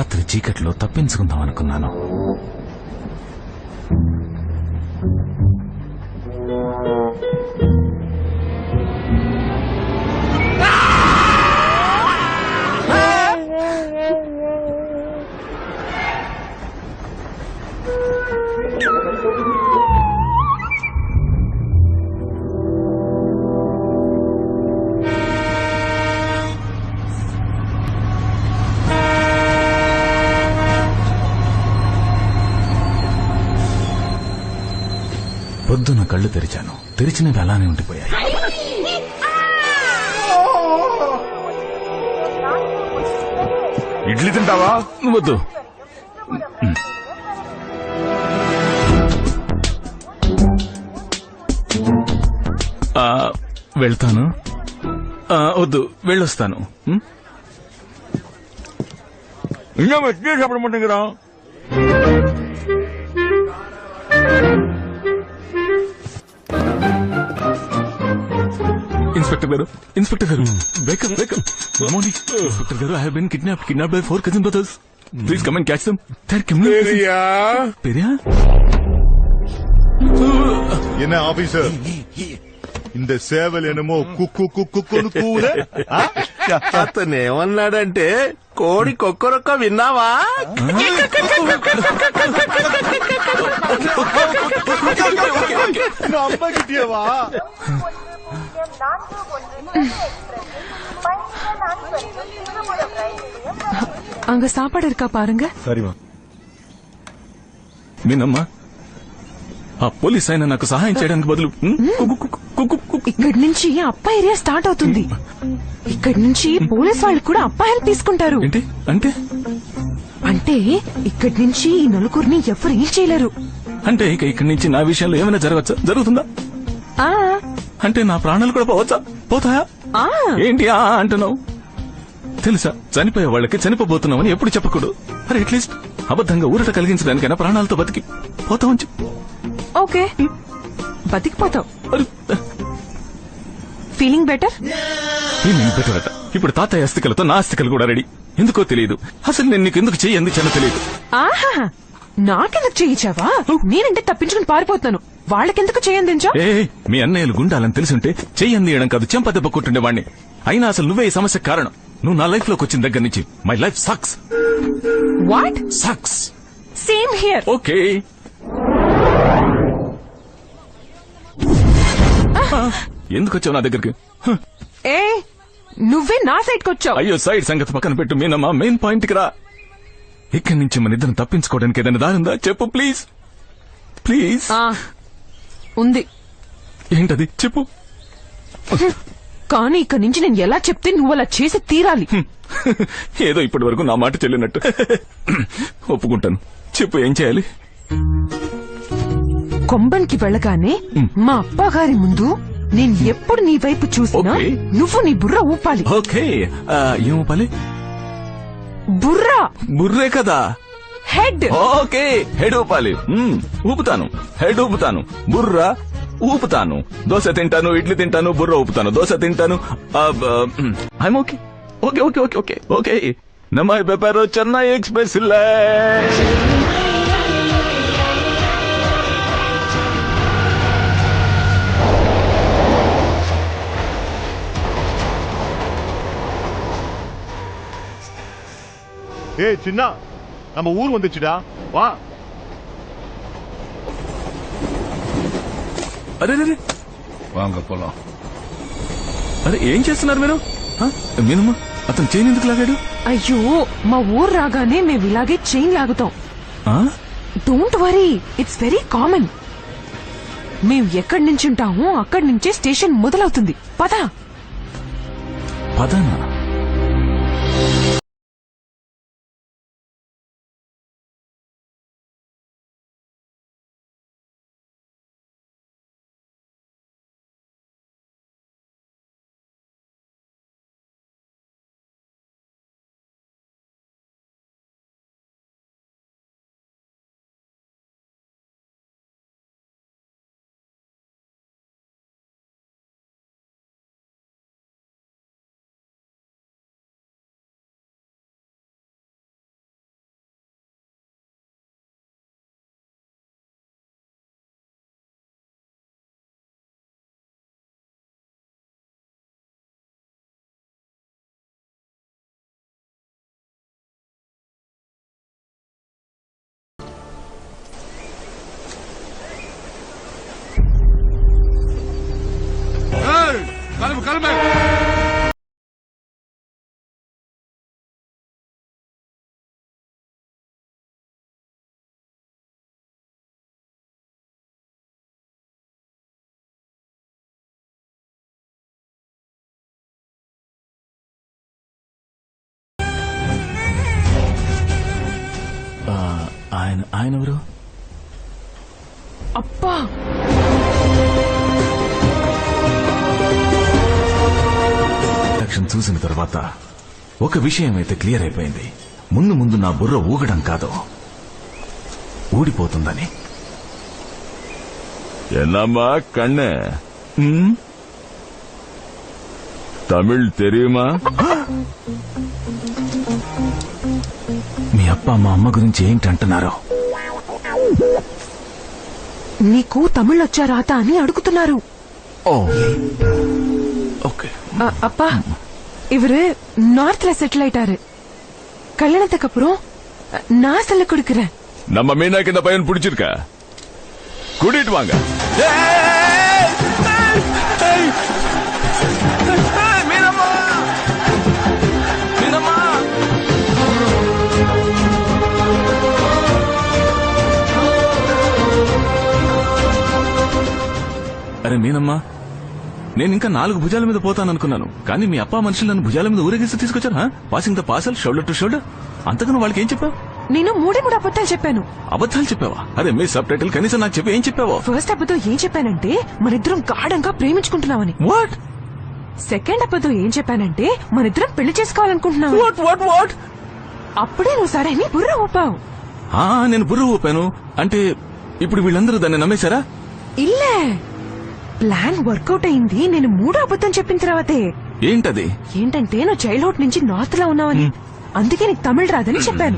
రాత్రి చీకట్లో తప్పించుకుందాం అనుకున్నాను. పొద్దున కళ్ళు తెరిచాను, తెరిచినవి అలానే ఉండిపోయాయి. ఇడ్లీ తింటావా? వద్దు. వెళ్తాను. వద్దు, వెళ్ళొస్తాను. ఇంకా వచ్చి చెప్పడమంటారా? ఇన్స్పెక్టర్ గారు, ఇన్స్పెక్టర్ గారు, వేకప్ వేకప్. ఇన్స్పెక్టర్ గారు, I have been kidnapped by 4 cousin brothers. Please come and catch them. பெரியா என்ன ஆபீசர், இந்த சேவல் என்னமோ కుక్కు కుక్కును కూల. అతను ఏమన్నాడంటే కోడి కొక్కరొక్క విన్నావా? நம்பகிட்டியவா? அங்க சாப்பாடு இருக்கா பாருங்க. சரிமா. మీనమ్మా, ఆ పోలీస్ ఆయన నాకు సహాయం చేయడానికి బదులు ఇక్కడి నుంచి అప్ప ఏరియా స్టార్ట్ అవుతుంది. ఇక్కడి నుంచి పోలీస్ వాళ్ళు కూడా అప్ప హెల్ప్ తీసుకుంటారు. ఏంటి అంటే? అంటే ఇక్కడి నుంచి ఈ నలుగురిని ఎవరు ఏం చేయలేరు. అంటే ఇక ఇక్కడి నుంచి నా విషయంలో ఏమైనా జరగచ్చా? జరుగుతుందా? ఆ అంటే నా ప్రాణాలు కూడా పోవచ్చా? పోతాయా? ఏంటి అంటున్నావు? తెలుసా, చనిపోయే వాళ్ళకి చనిపోబోతున్నామని ఎప్పుడు చెప్పకూడదు. అరే అట్లీస్ట్ అబద్ధంగా ఊరట కలిగించడానికైనా ప్రాణాలతో బతికి పోతామని చెప్పు. ఓకే, బతికిపోతావు. Feeling better? ఫీలింగ్ బెటర్ అట. ఇప్పుడు తాతయ్య అస్థికలతో నా అస్థికలు కూడా రెడీ. ఎందుకో తెలియదు. అసలు నేను నీకు ఎందుకు చెయ్యి అందించానో తెలియదు. ఆహా, నాకెందుకు చేయించావా? నేనంటే తప్పించుకుని పారిపోతున్నాను. వాళ్ళకెందుకు చేయందించా? మీ అన్నయ్యలు గుండాలని తెలుసుంటే చెయ్యి అందియడం కాదు, చెంప దెబ్బ కొట్టుండేవాణ్ణి. అయినా అసలు నువ్వే ఈ సమస్య కారణం. నువ్వు నా లైఫ్ లోకి వచ్చిన దగ్గర నుంచి my life sucks. What? Sucks. Same here. Okay. ఎందుకు వచ్చావు నా దగ్గరికి? ఏ, నువ్వే నా సైడ్ కి వచ్చావు. అయ్యో, సైడ్ సంగతి పక్కన పెట్టు మీనమ్మా, మెయిన్ పాయింట్ కి రా. ఇక్కడి నుంచి మన ఇద్దరం తప్పించుకోవడానికి ఏదైనా దారుందా? చెప్పు ప్లీజ్. ప్లీజ్. ఉంది. ఏంటది? చెప్పు. కానీ ఇక్కడి నుంచి నేను ఎలా చెప్తే నువ్వు అలా చేసి తీరాలి. ఏదో ఇప్పటి వరకు నా మాట చెల్లినట్టు. ఒప్పుకుంటాను. చెప్పు, ఏం చేయాలి? కొంబన్కి వెళ్ళగానే మా అప్పగారి ముందు నేను ఎప్పుడు నీ వైపు చూసినా నువ్వు నీ బుర్ర ఊపాలి. ఓకే, ఏం ఊపాలి? బుర్రా. బుర్రే కదా. హెడ్. ఓకే, హెడ్ ఊపాలి. ఊపుతాను, హెడ్ ఊపుతాను, బుర్ర ఊపుతాను. దోశ తింటాను, ఇడ్లీ తింటాను, బుర్ర ఊపుతాను. దోశ తింటాను. I'm okay. Okay okay okay okay okay. నమ్మాయి పేపర్ చెన్నై ఎక్స్ప్రెస్. ஏய் சின்ன, நம்ம ஊர் வந்துச்சுடா, வா. అరే வாங்க போலாம். అరే, ఏం చేస్తున్నారు మీరు? మీనమ్మా, అతను చైన్ ఎందుకు లాగాడు? అయ్యో, మా ఊరు రాగానే మేము ఇలాగే చైన్ లాగుతాం. Don't worry, it's very common. మేము ఎక్కడి నుంచి ఉంటామో అక్కడి నుంచే స్టేషన్ మొదలవుతుంది. పదనా? कल मैं ఆయన ఎవరు? అబ్బా యాక్షన్ చూసిన తర్వాత ఒక విషయం అయితే క్లియర్ అయిపోయింది. ముందు ముందు నా బుర్ర ఊగడం కాదు, ఊడిపోతుందని. என்னம்மா கண்ணு, தமிழ் தெரியுமா? మీ అప్ప మా అమ్మ గురించి ఏంటంటున్నారో? నీకు తమిళ్ వచ్చా రాతా అని అడుగుతున్నారు. ఓ ஓகே. அப்பா இவரு நார்த்ல செட்டில் ஆயிட்டாரு. கல்யாணத்துக்கு அப்புறம் நான் சொல்ல கொடுக்கறேன். நம்ம மீனாக்கு இந்த பையன் பிடிச்சிருக்கா? கூட்டிட்டு வாங்க. అరే మీనమ్మా, నేను ఇంకా 4 భుజాల మీద పోతాననుకున్నాను, కానీ మీ అప్ప మనుషులు నన్ను భుజాల మీద ఊరేగిస్తూ తీసుకొచ్చారు. Passing the parcel shoulder to shoulder. అంతకన్నా వాళ్ళకి ఏం చెప్పావు? నేను 3 అబద్ధాలు చెప్పాను. అబద్ధాలు చెప్పావా? అరే మీ సబ్ టైటిల్ కనీసం నాకు చెప్పి ఏం చెప్పావో? ఫస్ట్ అబద్ధం ఏం చెప్పానంటే మనిద్దరం గాఢంగా ప్రేమించుకుంటున్నామని. వాట్? సెకండ్ అబద్ధం ఏం చెప్పానంటే మనిద్దరం పెళ్లి చేసుకోవాలనుకుంటున్నావు. What what what? అప్పుడే నువ్వు సరే అని బుర్ర ఊపావు. నేను బుర్ర ఊపాను అంటే ఇప్పుడు వీళ్ళందరూ దాన్ని నమ్మేశారా? ఇల్లే, ప్లాన్ వర్కౌట్ అయింది. నేను 3 అబద్ధం చెప్పిన తర్వాతే. ఏంటది? ఏంటంటే నువ్వు చైల్డ్హుడ్ నుంచి నార్త్ లో ఉన్నావని, అందుకే నీకు తమిళ రాదని చెప్పాను.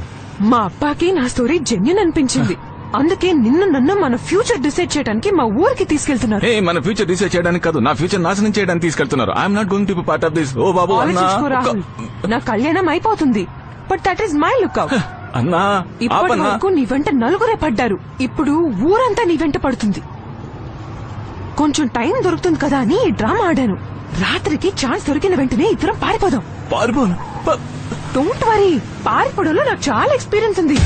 మా అబ్బాకి నా స్టోరీ జెన్యున్ అనిపించింది, అందుకే నన్ను మన ఫ్యూచర్ డిసైడ్ చేయడానికి మా ఊరికి తీసుకెళ్తున్నారు. మన ఫ్యూచర్ డిసైడ్ చేయడానికి కాదు, నా ఫ్యూచర్ నాశనం చేయడానికి తీసుకెళ్తున్నారు. I'm not going to be part of this. ఓ బాబు ఆలోచించుకో రాహుల్, నా కళ్యాణం అయిపోతుంది, but that is my lookout. అన్నా ఇప్పటి వరకు నీ వెంట 4 పడ్డారు, ఇప్పుడు ఊరంతా నీ వెంట పడుతుంది. కొంచెం టైం దొరుకుతుంది కదా అని ఈ డ్రామా ఆడాను. రాత్రికి ఛాన్స్ దొరికిన వెంటనే ఇద్దరం పారిపోదాం. పారిపోను. డోంట్ వరీ, పారిపోవడంలో నాకు చాలా ఎక్స్పీరియన్స్ ఉంది.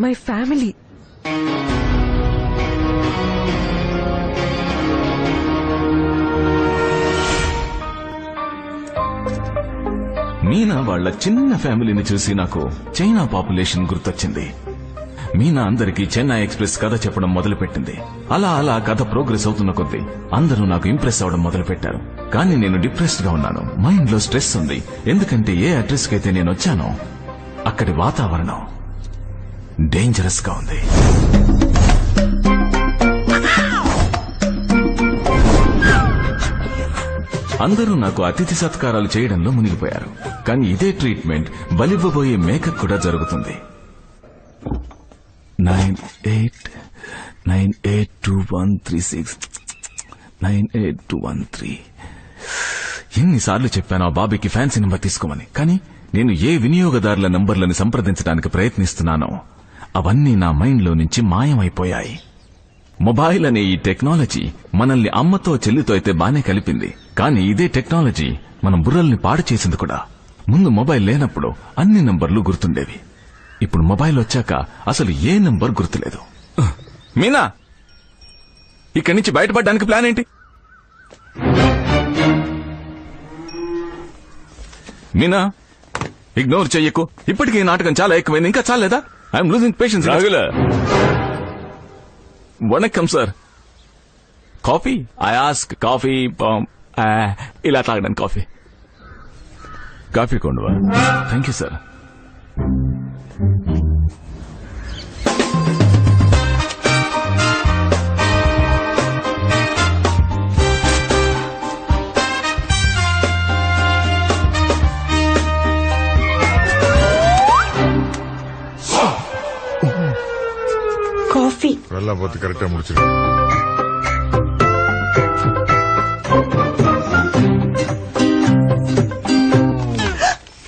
My family. మీనా వాళ్ళ చిన్న ఫ్యామిలీని చూసి నాకు చైనా పాపులేషన్ గుర్తొచ్చింది. మీనా అందరికీ చెన్నై ఎక్స్ప్రెస్ కథ చెప్పడం మొదలుపెట్టింది. అలా అలా కథ ప్రోగ్రెస్ అవుతున్న కొద్దీ అందరూ నాకు ఇంప్రెస్ అవడం మొదలుపెట్టారు. కానీ నేను డిప్రెస్డ్ గా ఉన్నాను, మైండ్ లో స్ట్రెస్ ఉంది. ఎందుకంటే ఏ అడ్రస్ కైతే నేను వచ్చానో అక్కడి వాతావరణం డేంజరస్ గా ఉంది. అందరూ నాకు అతిథి సత్కారాలు చేయడంలో మునిగిపోయారు. కానీ ఇదే ట్రీట్మెంట్ బలివ్వబోయే మేకకు కూడా జరుగుతుంది. 98982136 982113. ఎన్నిసార్లు చెప్పాను ఆ బాబీకి ఫ్యాన్సీ నంబర్ తీసుకోమని, కానీ నేను ఏ వినియోగదారుల నంబర్లను సంప్రదించడానికి ప్రయత్నిస్తున్నానో అవన్నీ నా మైండ్ లో నుంచి మాయమైపోయాయి. మొబైల్ అనే ఈ టెక్నాలజీ మనల్ని అమ్మతో చెల్లితో అయితే బానే కలిపింది, కానీ ఇదే టెక్నాలజీ మన బుర్రల్ని పాడు చేసింది కూడా. ముందు మొబైల్ లేనప్పుడు అన్ని నంబర్లు గుర్తుండేవి, ఇప్పుడు మొబైల్ వచ్చాక అసలు ఏ నంబర్ గుర్తులేదు. మీనా, ఇక్కడి నుంచి బయటపడడానికి ప్లాన్ ఏంటి? మీనా, ఇగ్నోర్ చెయ్యకు. ఇప్పటికీ ఈ నాటకం చాలా ఎక్కువైంది, ఇంకా చాలేదా? I'm losing patience. వణక్కం sir. Coffee? I ask coffee. ఇలా తాగడానికి కాఫీ. కాఫీ కొండవా? Thank you sir. அதெல்லாம் பார்த்து கரெக்டா முடிச்சிருக்கேன்